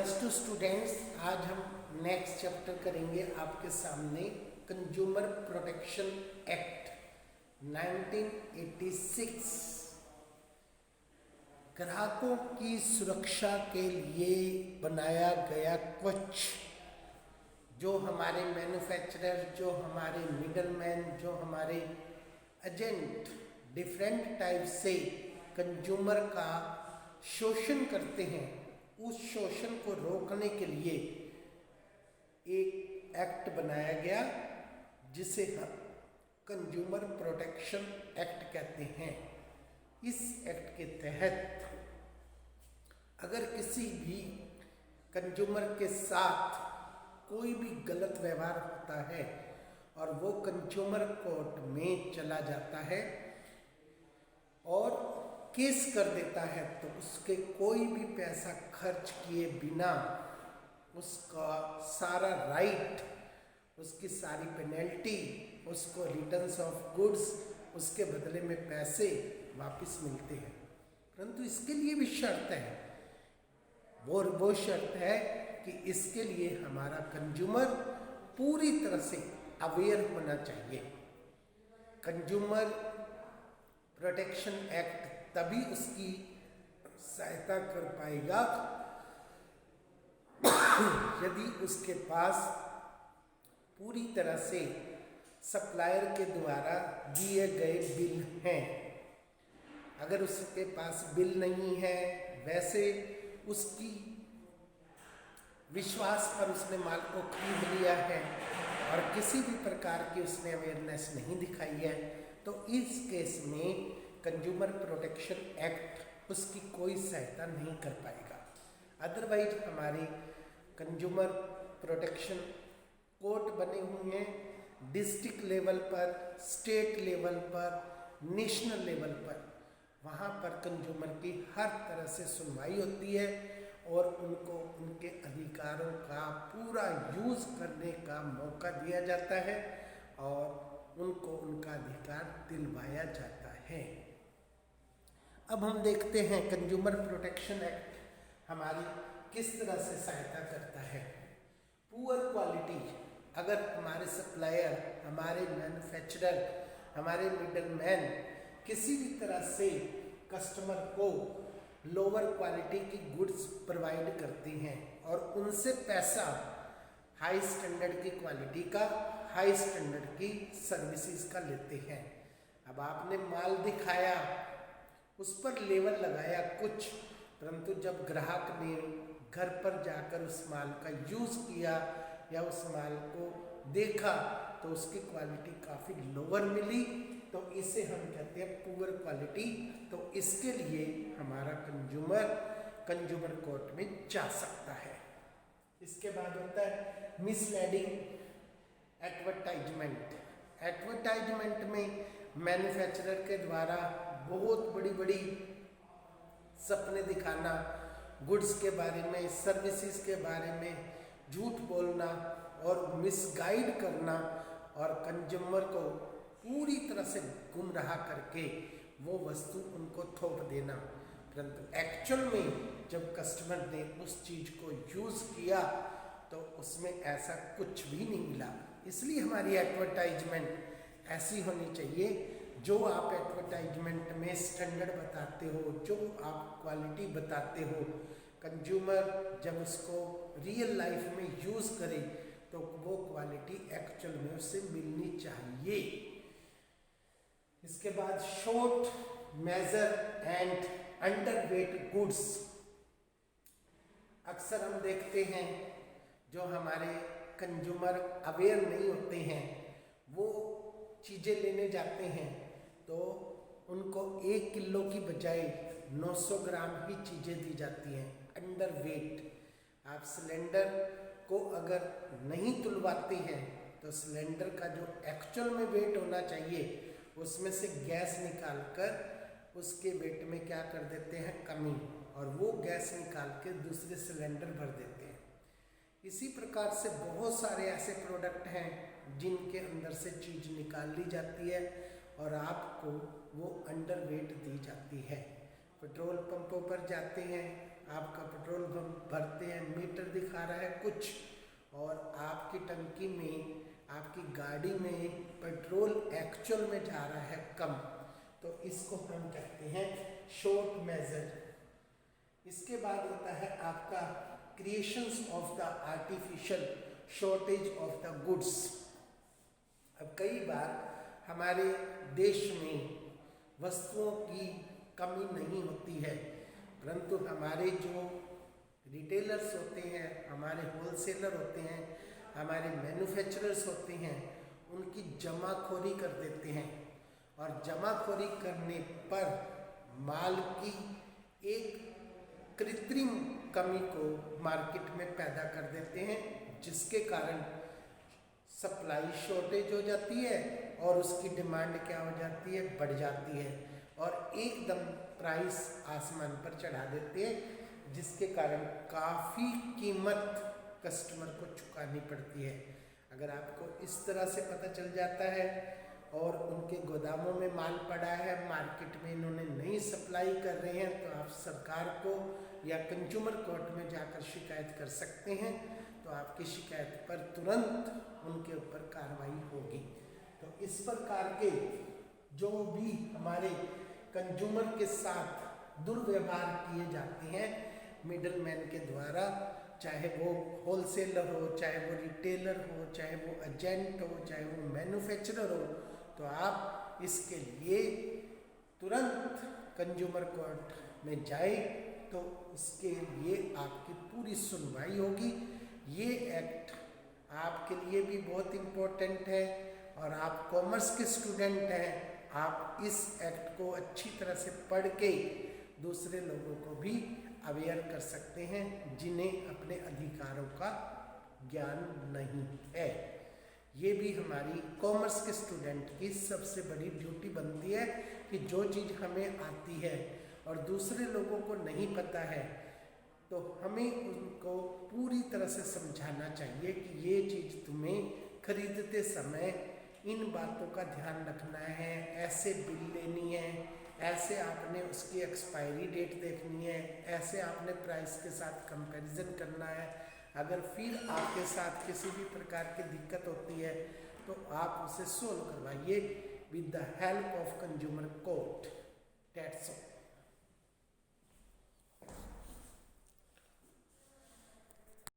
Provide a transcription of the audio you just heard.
Plus two students, आज हम next chapter करेंगे आपके सामने कंज्यूमर प्रोटेक्शन एक्ट 1986। ग्राहकों की सुरक्षा के लिए बनाया गया कुछ जो हमारे मैन्युफैक्चरर, जो हमारे मिडलमैन, जो हमारे एजेंट डिफरेंट टाइप से कंज्यूमर का शोषण करते हैं, उस शोषण को रोकने के लिए एक एक्ट बनाया गया जिसे हम कंज्यूमर प्रोटेक्शन एक्ट कहते हैं। इस एक्ट के तहत अगर किसी भी कंज्यूमर के साथ कोई भी गलत व्यवहार होता है और वो कंज्यूमर कोर्ट में चला जाता है और केस कर देता है, तो उसके कोई भी पैसा खर्च किए बिना उसका सारा राइट, उसकी सारी पेनल्टी, उसको रिटर्न्स ऑफ गुड्स, उसके बदले में पैसे वापस मिलते हैं। परंतु इसके लिए भी शर्त है, वो शर्त है कि इसके लिए हमारा कंज्यूमर पूरी तरह से अवेयर होना चाहिए। कंज्यूमर प्रोटेक्शन एक्ट तभी उसकी सहायता कर पाएगा यदि उसके पास पूरी तरह से सप्लायर के द्वारा दिए गए बिल हैं। अगर उसके पास बिल नहीं है, वैसे उसकी विश्वास पर उसने माल को खरीद लिया है और किसी भी प्रकार की उसने अवेयरनेस नहीं दिखाई है, तो इस केस में कंज्यूमर प्रोटेक्शन एक्ट उसकी कोई सहायता नहीं कर पाएगा। अदरवाइज हमारे कंज्यूमर प्रोटेक्शन कोर्ट बने हुए हैं डिस्ट्रिक्ट लेवल पर, स्टेट लेवल पर, नेशनल लेवल पर। वहाँ पर कंज्यूमर की हर तरह से सुनवाई होती है और उनको उनके अधिकारों का पूरा यूज़ करने का मौका दिया जाता है और उनको उनका अधिकार दिलवाया जाता है। अब हम देखते हैं कंज्यूमर प्रोटेक्शन एक्ट हमारी किस तरह से सहायता करता है। पुअर क्वालिटी, अगर हमारे सप्लायर, हमारे मैन्युफैक्चरर, हमारे मिडलमैन किसी भी तरह से कस्टमर को लोअर क्वालिटी की गुड्स प्रोवाइड करते हैं और उनसे पैसा हाई स्टैंडर्ड की क्वालिटी का, हाई स्टैंडर्ड की सर्विसेज का लेते हैं। अब आपने माल दिखाया, उस पर लेवल लगाया कुछ, परंतु जब ग्राहक ने घर पर जाकर उस माल का यूज़ किया या उस माल को देखा तो उसकी क्वालिटी काफ़ी लोअर मिली, तो इसे हम कहते हैं पुअर क्वालिटी। तो इसके लिए हमारा कंज्यूमर कोर्ट में जा सकता है। इसके बाद होता है मिसलीडिंग एडवर्टाइजमेंट। एडवर्टाइजमेंट में मैन्युफैक्चरर के द्वारा बहुत बड़ी बड़ी सपने दिखाना, गुड्स के बारे में, सर्विसेज के बारे में झूठ बोलना और मिसगाइड करना और कंज्यूमर को पूरी तरह से गुमराह करके वो वस्तु उनको थोप देना। परंतु एक्चुअल में जब कस्टमर ने उस चीज़ को यूज़ किया तो उसमें ऐसा कुछ भी नहीं मिला। इसलिए हमारी एडवर्टाइजमेंट ऐसी होनी चाहिए, जो आप एडवर्टाइजमेंट में स्टैंडर्ड बताते हो, जो आप क्वालिटी बताते हो, कंज्यूमर जब उसको रियल लाइफ में यूज़ करे तो वो क्वालिटी एक्चुअल में उससे मिलनी चाहिए। इसके बाद short measure and underweight goods. अक्सर हम देखते हैं जो हमारे कंज्यूमर अवेयर नहीं होते हैं, वो चीज़ें लेने जाते हैं तो उनको 1 किलो की बजाय 900 ग्राम ही चीज़ें दी जाती हैं अंडर वेट। आप सिलेंडर को अगर नहीं तुलवाते हैं तो सिलेंडर का जो एक्चुअल में वेट होना चाहिए उसमें से गैस निकालकर उसके वेट में क्या कर देते हैं, कमी, और वो गैस निकाल के दूसरे सिलेंडर भर देते हैं। इसी प्रकार से बहुत सारे ऐसे प्रोडक्ट हैं जिनके अंदर से चीज़ निकाल ली जाती है और आपको वो अंडर वेट दी जाती है। पेट्रोल पंपों पर जाते हैं, आपका पेट्रोल भरते हैं, मीटर दिखा रहा है कुछ, और आपकी टंकी में, आपकी गाड़ी में पेट्रोल एक्चुअल में जा रहा है कम, तो इसको हम कहते हैं शॉर्ट मेजर। इसके बाद होता है आपका creations of the artificial shortage of the goods. अब कई बार हमारे देश में वस्तुओं की कमी नहीं होती है, परंतु हमारे जो रिटेलर्स होते हैं, हमारे होलसेलर होते हैं, हमारे मैन्युफैक्चरर्स होते हैं, उनकी जमाखोरी कर देते हैं, और जमाखोरी करने पर माल की एक कृत्रिम कमी को मार्केट में पैदा कर देते हैं, जिसके कारण सप्लाई शॉर्टेज हो जाती है और उसकी डिमांड क्या हो जाती है, बढ़ जाती है, और एकदम प्राइस आसमान पर चढ़ा देते हैं, जिसके कारण काफ़ी कीमत कस्टमर को चुकानी पड़ती है। अगर आपको इस तरह से पता चल जाता है और उनके गोदामों में माल पड़ा है, मार्केट में इन्होंने नहीं सप्लाई कर रहे हैं, तो आप सरकार को या कंज्यूमर कोर्ट में जाकर शिकायत कर सकते हैं। तो आपकी शिकायत पर तुरंत उनके ऊपर कार्रवाई होगी। तो इस प्रकार के जो भी हमारे कंज्यूमर के साथ दुर्व्यवहार किए जाते हैं मिडलमैन के द्वारा, चाहे वो होलसेलर हो, चाहे वो रिटेलर हो, चाहे वो एजेंट हो, चाहे वो मैन्युफैक्चरर हो, तो आप इसके लिए तुरंत कंज्यूमर कोर्ट में जाए, तो इसके लिए आपकी पूरी सुनवाई होगी। ये एक्ट आपके लिए भी बहुत इम्पोर्टेंट है, और आप कॉमर्स के स्टूडेंट हैं, आप इस एक्ट को अच्छी तरह से पढ़ के दूसरे लोगों को भी अवेयर कर सकते हैं जिन्हें अपने अधिकारों का ज्ञान नहीं है। ये भी हमारी कॉमर्स के स्टूडेंट की सबसे बड़ी ड्यूटी बनती है कि जो चीज़ हमें आती है और दूसरे लोगों को नहीं पता है, तो हमें उनको पूरी तरह से समझाना चाहिए कि ये चीज़ तुम्हें खरीदते समय इन बातों का ध्यान रखना है, ऐसे बिल लेनी है, ऐसे आपने उसकी एक्सपायरी डेट देखनी है, ऐसे आपने प्राइस के साथ कंपैरिजन करना है। अगर फिर आपके साथ किसी भी प्रकार की दिक्कत होती है तो आप उसे सोल्व करवाइए with the help of consumer court. That's all.